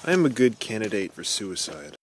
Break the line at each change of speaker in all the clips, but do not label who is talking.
I am a good candidate for suicide.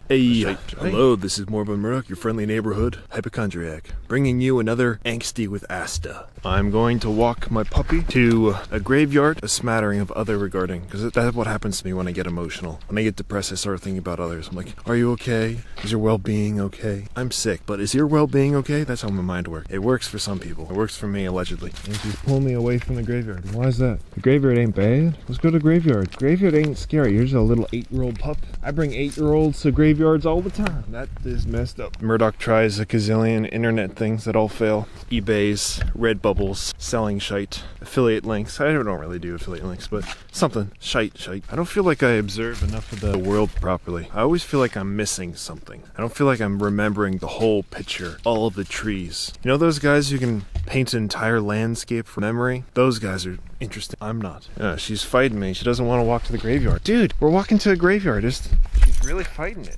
Hey, hello, this is moribundmurdoch, your friendly neighborhood hypochondriac, bringing you another Angsty with Asta. I'm going to walk my puppy to a graveyard, a smattering of other regarding, because that's what happens to me when I get emotional. When I get depressed, I start thinking about others. I'm like, are you okay? Is your well-being okay? I'm sick, but is your well-being okay? That's how my mind works. It works for some people. It works for me, allegedly. And she's pulling me away from the graveyard. Why is that? The graveyard ain't bad. Let's go to the graveyard. Graveyard ain't scary. Here's a little 8-year-old pup. I bring 8-year-olds to graveyards all the time. That is messed up. Murdoch tries a gazillion internet things that all fail. eBays, Redbubbles, selling shite, affiliate links. I don't really do affiliate links, but something. Shite. I don't feel like I observe enough of the world properly. I always feel like I'm missing something. I don't feel like I'm remembering the whole picture, all of the trees. You know those guys who can paint an entire landscape from memory? Those guys are interesting. I'm not. She's fighting me. She doesn't want to walk to the graveyard. Dude, we're walking to a graveyard. She's really fighting it.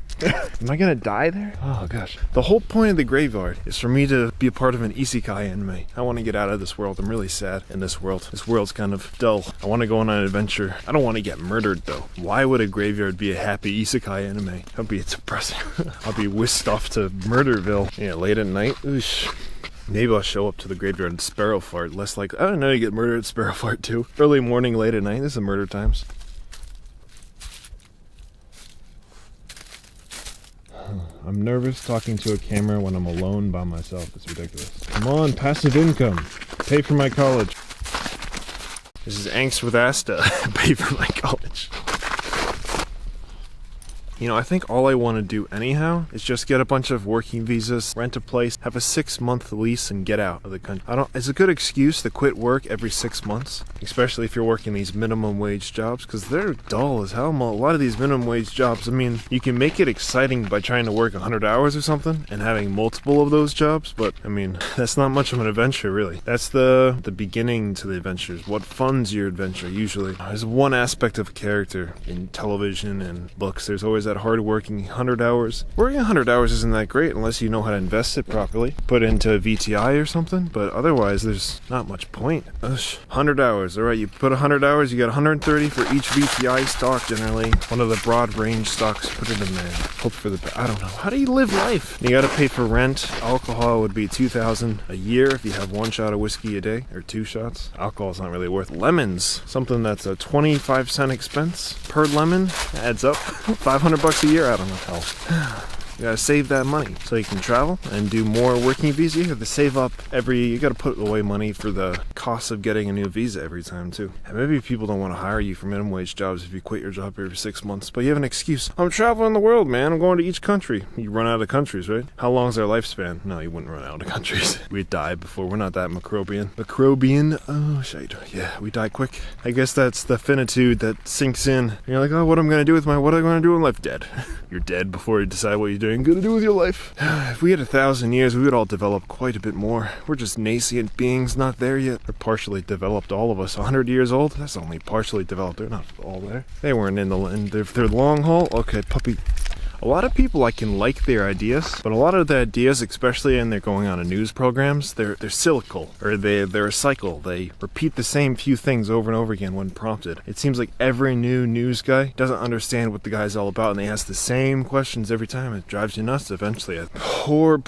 Am I gonna die there? Oh gosh. The whole point of the graveyard is for me to be a part of an isekai anime. I want to get out of this world. I'm really sad in this world. This world's kind of dull. I want to go on an adventure. I don't want to get murdered though. Why would a graveyard be a happy isekai anime? That'd be depressing. I'll be whisked off to Murderville. Yeah, late at night. Oosh. Maybe I'll show up to the graveyard and sparrow fart. Less like, I don't know, you get murdered at sparrow fart too. Early morning, late at night. This is murder times. I'm nervous talking to a camera when I'm alone by myself. It's ridiculous. Come on, passive income. Pay for my college. This is Angst with Asta. Pay for my college. You know, I think all I want to do anyhow is just get a bunch of working visas, rent a place, have a 6-month lease, and get out of the country. It's a good excuse to quit work every 6 months, especially if you're working these minimum wage jobs, because they're dull as hell. A lot of these minimum wage jobs, I mean, you can make it exciting by trying to work 100 hours or something and having multiple of those jobs, but I mean, that's not much of an adventure, really. That's the beginning to the adventures. What funds your adventure, usually. There's one aspect of character in television and books. There's always that hard-working 100 hours. Working 100 hours isn't that great unless you know how to invest it properly. Put it into a VTI or something, but otherwise there's not much point. 100 hours, alright, you put 100 hours, you get 130 for each VTI stock generally. One of the broad range stocks, put it in there. Hope for the, I don't know. How do you live life? You gotta pay for rent. Alcohol would be $2,000 a year if you have 1 shot of whiskey a day, or 2 shots. Alcohol's not really worth. Lemons, something that's a 25-cent expense per lemon, adds up. $500 a year, I don't know how. You gotta save that money so you can travel and do more working visa. You have to save up you gotta put away money for the cost of getting a new visa every time too. And maybe people don't want to hire you for minimum wage jobs if you quit your job every 6 months, but you have an excuse. I'm traveling the world, man. I'm going to each country. You run out of countries, right? How long is our lifespan? No, you wouldn't run out of countries. We'd die before. We're not that microbian. Oh, shit. Yeah, we die quick. I guess that's the finitude that sinks in. And you're like, oh, what am I gonna do with in life? Dead. You're dead before you decide what you're gonna do with your life. If we had 1,000 years, we would all develop quite a bit more. We're just nascent beings, not there yet. They're partially developed, all of us. 100 years old? That's only partially developed. They're not all there. They weren't in their long haul. Okay, puppy. A lot of people, I can like their ideas, but a lot of the ideas, especially when they're going on news programs, they're cyclical, or they're a cycle. They repeat the same few things over and over again when prompted. It seems like every new news guy doesn't understand what the guy's all about, and they ask the same questions every time. It drives you nuts eventually. Poor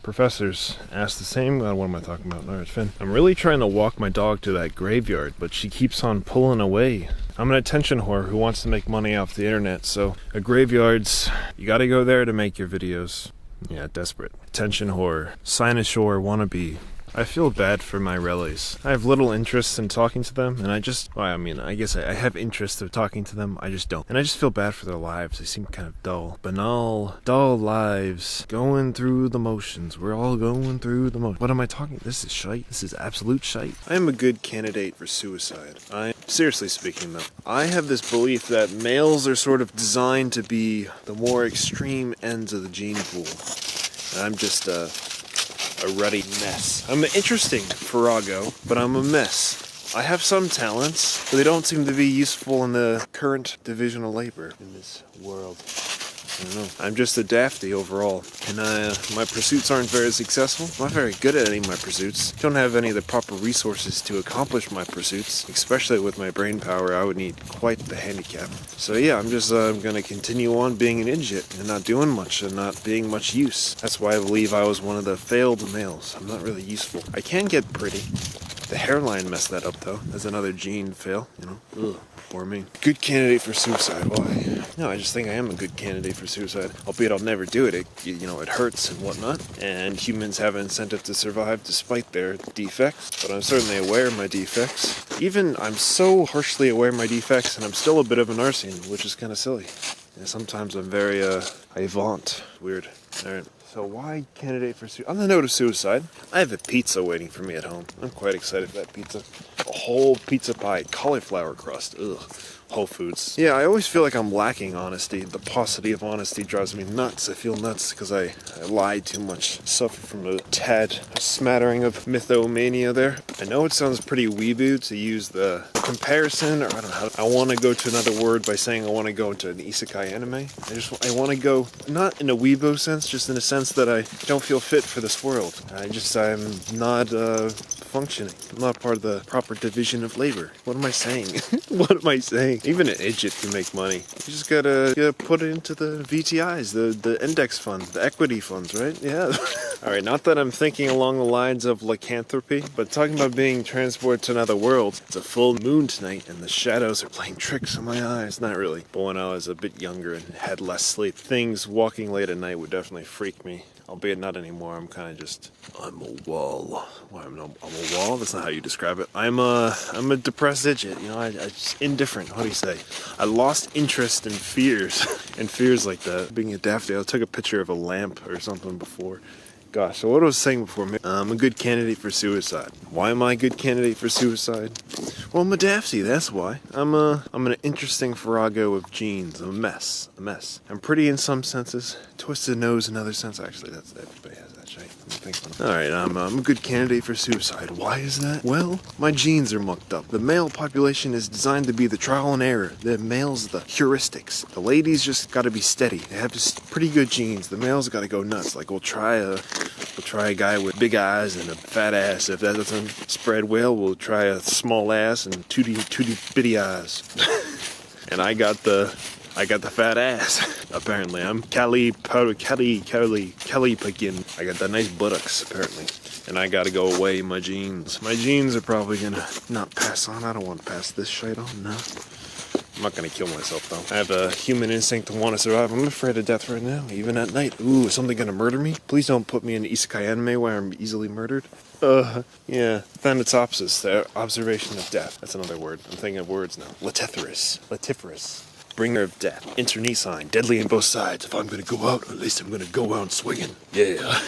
professors ask the same. God, what am I talking about? Alright, Finn. I'm really trying to walk my dog to that graveyard, but she keeps on pulling away. I'm an attention whore who wants to make money off the internet, so a graveyard's, you gotta go there to make your videos. Yeah, desperate. Attention whore. Cynosure wannabe. I feel bad for my relis. I have little interest in talking to them, and I guess I have interest of talking to them, I just don't. And I just feel bad for their lives. They seem kind of dull. Banal, dull lives. Going through the motions. We're all going through the motions. What am I talking? This is shite. This is absolute shite. I am a good candidate for suicide. Seriously speaking though, I have this belief that males are sort of designed to be the more extreme ends of the gene pool. And I'm just a ruddy mess. I'm an interesting farrago, but I'm a mess. I have some talents, but they don't seem to be useful in the current division of labor in this world. I don't know. I'm just a dafty overall. And my pursuits aren't very successful. I'm not very good at any of my pursuits. Don't have any of the proper resources to accomplish my pursuits. Especially with my brain power, I would need quite the handicap. So yeah, I'm just gonna continue on being an idiot and not doing much and not being much use. That's why I believe I was one of the failed males. I'm not really useful. I can get pretty. The hairline messed that up though. That's another gene fail, you know. Ugh. For me. Good candidate for suicide. Why? No, I just think I am a good candidate for suicide. Albeit I'll never do it. You know, it hurts and whatnot. And humans have an incentive to survive despite their defects. But I'm certainly aware of my defects. Even I'm so harshly aware of my defects and I'm still a bit of an arsene, which is kind of silly. And sometimes I'm very, I vaunt. Weird. Alright. So why candidate for suicide? On the note of suicide, I have a pizza waiting for me at home. I'm quite excited for that pizza. A whole pizza pie, cauliflower crust. Ugh. Whole Foods. Yeah, I always feel like I'm lacking honesty. The paucity of honesty drives me nuts. I feel nuts because I lie too much. Suffer from a smattering of mythomania there. I know it sounds pretty weeboo to use the comparison, or I don't know. I want to go to another word by saying I want to go into an isekai anime. I want to go, not in a weebo sense, just in a sense that I don't feel fit for this world. I'm not functioning. I'm not part of the proper division of labor. What am I saying? What am I saying? Even an idiot can make money. You just gotta put it into the VTIs, the index fund, the equity funds, right? Yeah. Alright, not that I'm thinking along the lines of lycanthropy, but talking about being transported to another world. It's a full moon tonight, and the shadows are playing tricks on my eyes. Not really. But when I was a bit younger and had less sleep, things walking late at night would definitely freak me. Albeit not anymore. I'm kind of just, I'm a wall. Why I'm a wall? That's not how you describe it. I'm a depressed idiot. You know, I just indifferent. What do you say? I lost interest in fears, and fears like that. Being a daffodil, I took a picture of a lamp or something before. Gosh, so what I was saying before, I'm a good candidate for suicide. Why am I a good candidate for suicide? Well, I'm a dafty, that's why. I'm an interesting farrago of genes. I'm a mess. I'm pretty in some senses, twisted nose in other sense. Actually, that's everybody has that shape. Alright, I'm a good candidate for suicide. Why is that? Well, my genes are mucked up. The male population is designed to be the trial and error. The males, the heuristics. The ladies just gotta be steady. They have just pretty good genes. The males gotta go nuts. Like, we'll try a guy with big eyes and a fat ass. If that doesn't spread well, we'll try a small ass and tooty bitty eyes. And I got the fat ass. Apparently, I'm Kelly Pagin. I got the nice buttocks, apparently. And I gotta go away, my genes. My genes are probably gonna not pass on. I don't want to pass this shit on, no. I'm not gonna kill myself, though. I have a human instinct to want to survive. I'm afraid of death right now, even at night. Ooh, is something gonna murder me? Please don't put me in an isekai anime where I'm easily murdered. Yeah. Thanatopsis, the observation of death. That's another word. I'm thinking of words now. Latiferous. Bringer of death. Internecine. Deadly on both sides. If I'm gonna go out, at least I'm gonna go out swinging. Yeah.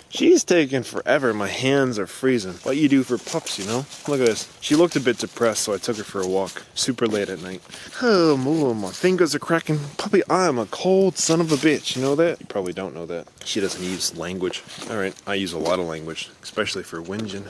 She's taking forever. My hands are freezing. What you do for pups, you know? Look at this. She looked a bit depressed, so I took her for a walk. Super late at night. Oh, my fingers are cracking. Puppy, I am a cold son of a bitch. You know that? You probably don't know that. She doesn't use language. Alright, I use a lot of language, especially for whinging.